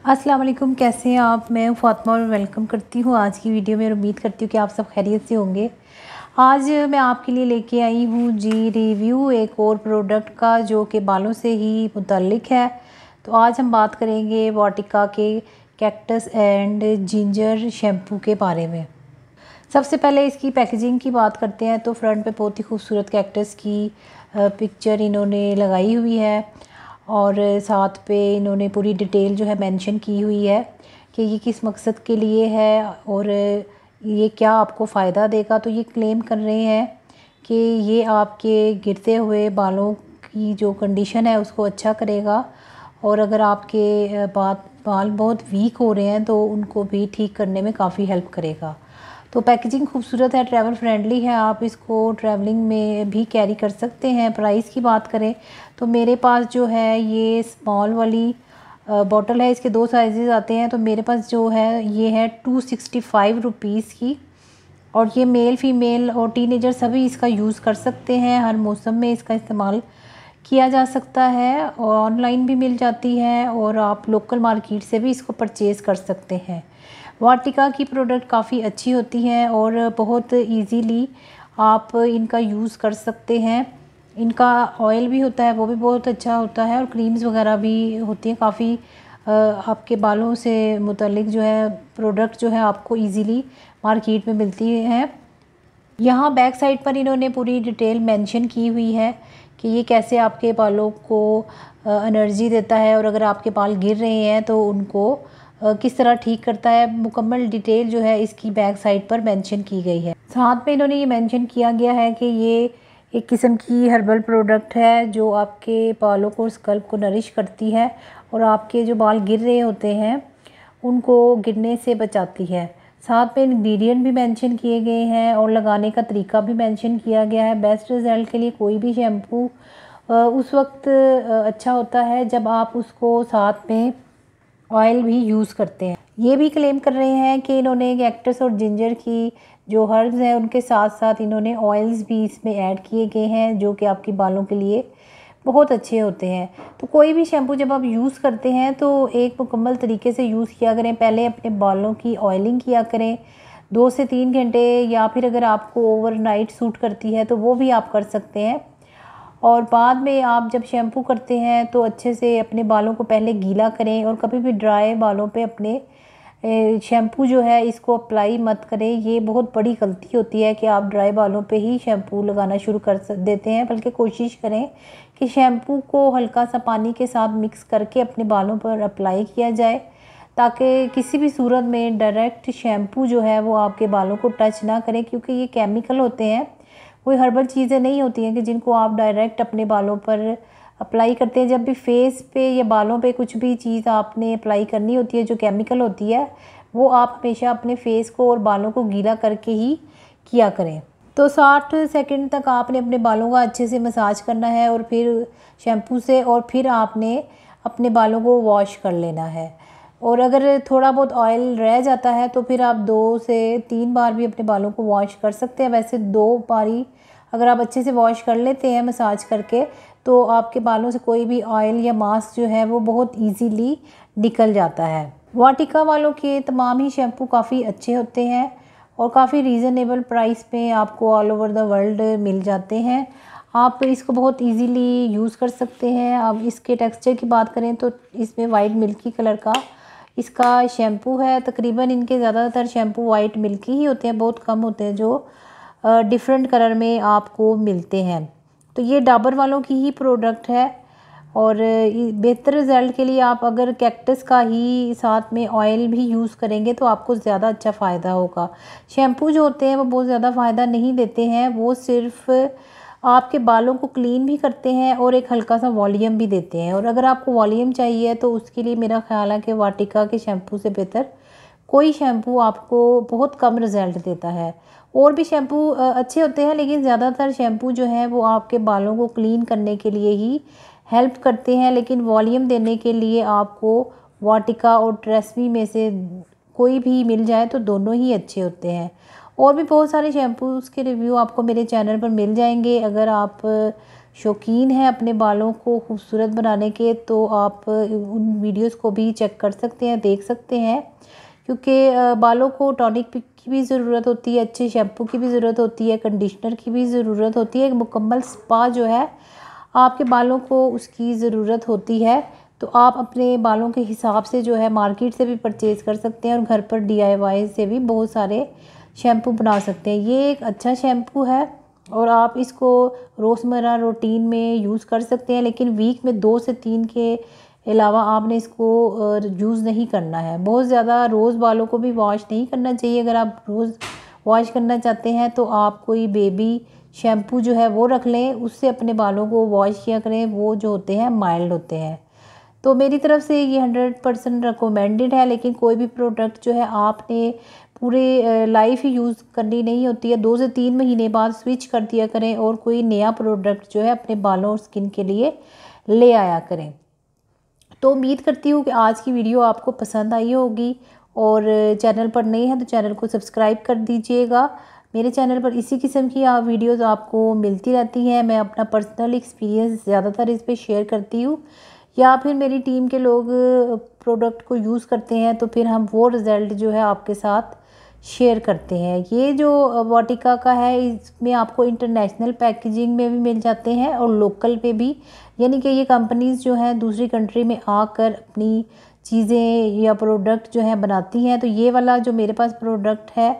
अस्सलाम वालेकुम, कैसे हैं आप। मैं फ़ातिमा और वेलकम करती हूँ आज की वीडियो में और उम्मीद करती हूँ कि आप सब खैरियत से होंगे। आज मैं आपके लिए लेके आई हूँ जी रिव्यू एक और प्रोडक्ट का जो कि बालों से ही मुतल्लिक है। तो आज हम बात करेंगे वाटिका के कैक्टस एंड जिंजर शैम्पू के बारे में। सबसे पहले इसकी पैकेजिंग की बात करते हैं तो फ्रंट पे बहुत ही खूबसूरत कैक्टस की पिक्चर इन्होंने लगाई हुई है और साथ पे इन्होंने पूरी डिटेल जो है मेंशन की हुई है कि ये किस मकसद के लिए है और ये क्या आपको फ़ायदा देगा। तो ये क्लेम कर रहे हैं कि ये आपके गिरते हुए बालों की जो कंडीशन है उसको अच्छा करेगा और अगर आपके बाल बहुत वीक हो रहे हैं तो उनको भी ठीक करने में काफ़ी हेल्प करेगा। तो पैकेजिंग खूबसूरत है, ट्रैवल फ्रेंडली है, आप इसको ट्रैवलिंग में भी कैरी कर सकते हैं। प्राइस की बात करें तो मेरे पास जो है ये स्मॉल वाली बॉटल है, इसके 2 साइजेस आते हैं। तो मेरे पास जो है ये है 265 रुपीज़ की और ये मेल फीमेल और टीनेजर सभी इसका यूज़ कर सकते हैं। हर मौसम में इसका इस्तेमाल किया जा सकता है और ऑनलाइन भी मिल जाती है और आप लोकल मार्केट से भी इसको परचेज़ कर सकते हैं। वाटिका की प्रोडक्ट काफ़ी अच्छी होती हैं और बहुत इजीली आप इनका यूज़ कर सकते हैं। इनका ऑयल भी होता है, वो भी बहुत अच्छा होता है और क्रीम्स वगैरह भी होती हैं। काफ़ी आपके बालों से मुतल्लिक जो है प्रोडक्ट जो है आपको इजीली मार्केट में मिलती है। यहाँ बैक साइड पर इन्होंने पूरी डिटेल मेंशन की हुई है कि ये कैसे आपके बालों को एनर्जी देता है और अगर आपके बाल गिर रहे हैं तो उनको किस तरह ठीक करता है। मुकम्मल डिटेल जो है इसकी बैक साइड पर मेंशन की गई है। साथ में इन्होंने ये मेंशन किया गया है कि ये एक किस्म की हर्बल प्रोडक्ट है जो आपके बालों को स्कल्प को नरिश करती है और आपके जो बाल गिर रहे होते हैं उनको गिरने से बचाती है। साथ में इंग्रेडिएंट भी मेंशन किए गए हैं और लगाने का तरीका भी मेंशन किया गया है। बेस्ट रिज़ल्ट के लिए कोई भी शैम्पू उस वक्त अच्छा होता है जब आप उसको साथ में ऑयल भी यूज़ करते हैं। ये भी क्लेम कर रहे हैं कि इन्होंने कैक्टस और जिंजर की जो हर्ब्स हैं उनके साथ साथ इन्होंने ऑयल्स भी इसमें ऐड किए गए हैं जो कि आपके बालों के लिए बहुत अच्छे होते हैं। तो कोई भी शैम्पू जब आप यूज़ करते हैं तो एक मुकम्मल तरीके से यूज़ किया करें। पहले अपने बालों की ऑयलिंग किया करें 2 से 3 घंटे, या फिर अगर आपको ओवरनाइट सूट करती है तो वो भी आप कर सकते हैं। और बाद में आप जब शैम्पू करते हैं तो अच्छे से अपने बालों को पहले गीला करें और कभी भी ड्राई बालों पे अपने शैम्पू जो है इसको अप्लाई मत करें। ये बहुत बड़ी गलती होती है कि आप ड्राई बालों पे ही शैम्पू लगाना शुरू कर देते हैं, बल्कि कोशिश करें कि शैम्पू को हल्का सा पानी के साथ मिक्स करके अपने बालों पर अप्लाई किया जाए ताकि किसी भी सूरत में डायरेक्ट शैम्पू जो है वो आपके बालों को टच ना करें, क्योंकि ये केमिकल होते हैं, कोई हर्बल चीज़ें नहीं होती हैं कि जिनको आप डायरेक्ट अपने बालों पर अप्लाई करते हैं। जब भी फेस पे या बालों पे कुछ भी चीज़ आपने अप्लाई करनी होती है जो केमिकल होती है वो आप हमेशा अपने फेस को और बालों को गीला करके ही किया करें। तो 60 सेकंड तक आपने अपने बालों का अच्छे से मसाज करना है और फिर शैम्पू से, और फिर आपने अपने बालों को वॉश कर लेना है। और अगर थोड़ा बहुत ऑयल रह जाता है तो फिर आप 2 से 3 बार भी अपने बालों को वॉश कर सकते हैं। वैसे 2 बारी अगर आप अच्छे से वॉश कर लेते हैं मसाज करके तो आपके बालों से कोई भी ऑयल या मास्क जो है वो बहुत इजीली निकल जाता है। वाटिका वालों के तमाम ही शैम्पू काफ़ी अच्छे होते हैं और काफ़ी रीज़नेबल प्राइस पे आपको ऑल ओवर द वर्ल्ड मिल जाते हैं। आप इसको बहुत इजीली यूज़ कर सकते हैं। अब इसके टेक्सचर की बात करें तो इसमें वाइट मिल्की कलर का इसका शैम्पू है। तकरीबन इनके ज़्यादातर शैम्पू वाइट मिल्की ही होते हैं, बहुत कम होते हैं जो डिफरेंट कलर में आपको मिलते हैं। तो ये डाबर वालों की ही प्रोडक्ट है और बेहतर रिज़ल्ट के लिए आप अगर कैक्टस का ही साथ में ऑयल भी यूज़ करेंगे तो आपको ज़्यादा अच्छा फ़ायदा होगा। शैम्पू जो होते हैं वो बहुत ज़्यादा फ़ायदा नहीं देते हैं, वो सिर्फ आपके बालों को क्लीन भी करते हैं और एक हल्का सा वॉल्यूम भी देते हैं। और अगर आपको वॉल्यूम चाहिए तो उसके लिए मेरा ख़्याल है कि वाटिका के शैम्पू से बेहतर कोई शैम्पू आपको बहुत कम रिज़ल्ट देता है। और भी शैम्पू अच्छे होते हैं लेकिन ज़्यादातर शैम्पू जो है वो आपके बालों को क्लीन करने के लिए ही हेल्प करते हैं, लेकिन वॉल्यूम देने के लिए आपको वाटिका और ट्रेस्मी में से कोई भी मिल जाए तो दोनों ही अच्छे होते हैं। और भी बहुत सारे शैम्पूज़ के रिव्यू आपको मेरे चैनल पर मिल जाएंगे। अगर आप शौकीन हैं अपने बालों को खूबसूरत बनाने के, तो आप उन वीडियोस को भी चेक कर सकते हैं, देख सकते हैं। क्योंकि बालों को टॉनिक की भी ज़रूरत होती है, अच्छे शैम्पू की भी ज़रूरत होती है, कंडीशनर की भी ज़रूरत होती है। एक मुकम्मल स्पा जो है आपके बालों को उसकी ज़रूरत होती है। तो आप अपने बालों के हिसाब से जो है मार्केट से भी परचेज़ कर सकते हैं और घर पर DIY से भी बहुत सारे शैम्पू बना सकते हैं। ये एक अच्छा शैम्पू है और आप इसको रोज़मर्रा रूटीन में यूज़ कर सकते हैं, लेकिन वीक में 2 से 3 के अलावा आपने इसको यूज़ नहीं करना है। बहुत ज़्यादा रोज़ बालों को भी वॉश नहीं करना चाहिए। अगर आप रोज़ वॉश करना चाहते हैं तो आप कोई बेबी शैम्पू जो है वो रख लें, उससे अपने बालों को वॉश किया करें। वो जो होते हैं माइल्ड होते हैं। तो मेरी तरफ से ये 100% रिकमेंडेड है। लेकिन कोई भी प्रोडक्ट जो है आपने पूरे लाइफ ही यूज़ करनी नहीं होती है। 2 से 3 महीने बाद स्विच कर दिया करें और कोई नया प्रोडक्ट जो है अपने बालों और स्किन के लिए ले आया करें। तो उम्मीद करती हूँ कि आज की वीडियो आपको पसंद आई होगी और चैनल पर नए हैं तो चैनल को सब्सक्राइब कर दीजिएगा। मेरे चैनल पर इसी किस्म की वीडियोज़ आपको मिलती रहती हैं। मैं अपना पर्सनल एक्सपीरियंस ज़्यादातर इस पर शेयर करती हूँ, या फिर मेरी टीम के लोग प्रोडक्ट को यूज़ करते हैं तो फिर हम वो रिज़ल्ट जो है आपके साथ शेयर करते हैं। ये जो वाटिका का है इसमें आपको इंटरनेशनल पैकेजिंग में भी मिल जाते हैं और लोकल पे भी, यानी कि ये कंपनीज़ जो हैं दूसरी कंट्री में आकर अपनी चीज़ें या प्रोडक्ट जो है बनाती हैं। तो ये वाला जो मेरे पास प्रोडक्ट है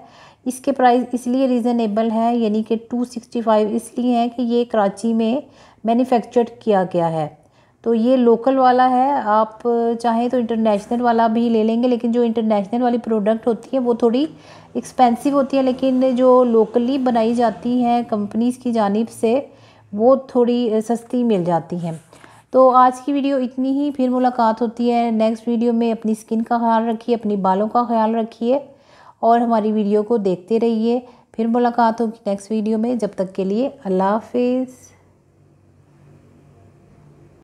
इसके प्राइस इसलिए रीज़नेबल है, यानी कि 265 इसलिए है कि ये कराची में मैन्युफैक्चर्ड किया गया है। तो ये लोकल वाला है। आप चाहें तो इंटरनेशनल वाला भी ले लेंगे, लेकिन जो इंटरनेशनल वाली प्रोडक्ट होती है वो थोड़ी एक्सपेंसिव होती है, लेकिन जो लोकली बनाई जाती हैं कंपनीज़ की जानिब से वो थोड़ी सस्ती मिल जाती हैं। तो आज की वीडियो इतनी ही, फिर मुलाकात होती है नेक्स्ट वीडियो में। अपनी स्किन का ख्याल रखिए, अपनी बालों का ख्याल रखिए और हमारी वीडियो को देखते रहिए। फिर मुलाकात होगी नेक्स्ट वीडियो में। जब तक के लिए अल्लाह हाफिज़।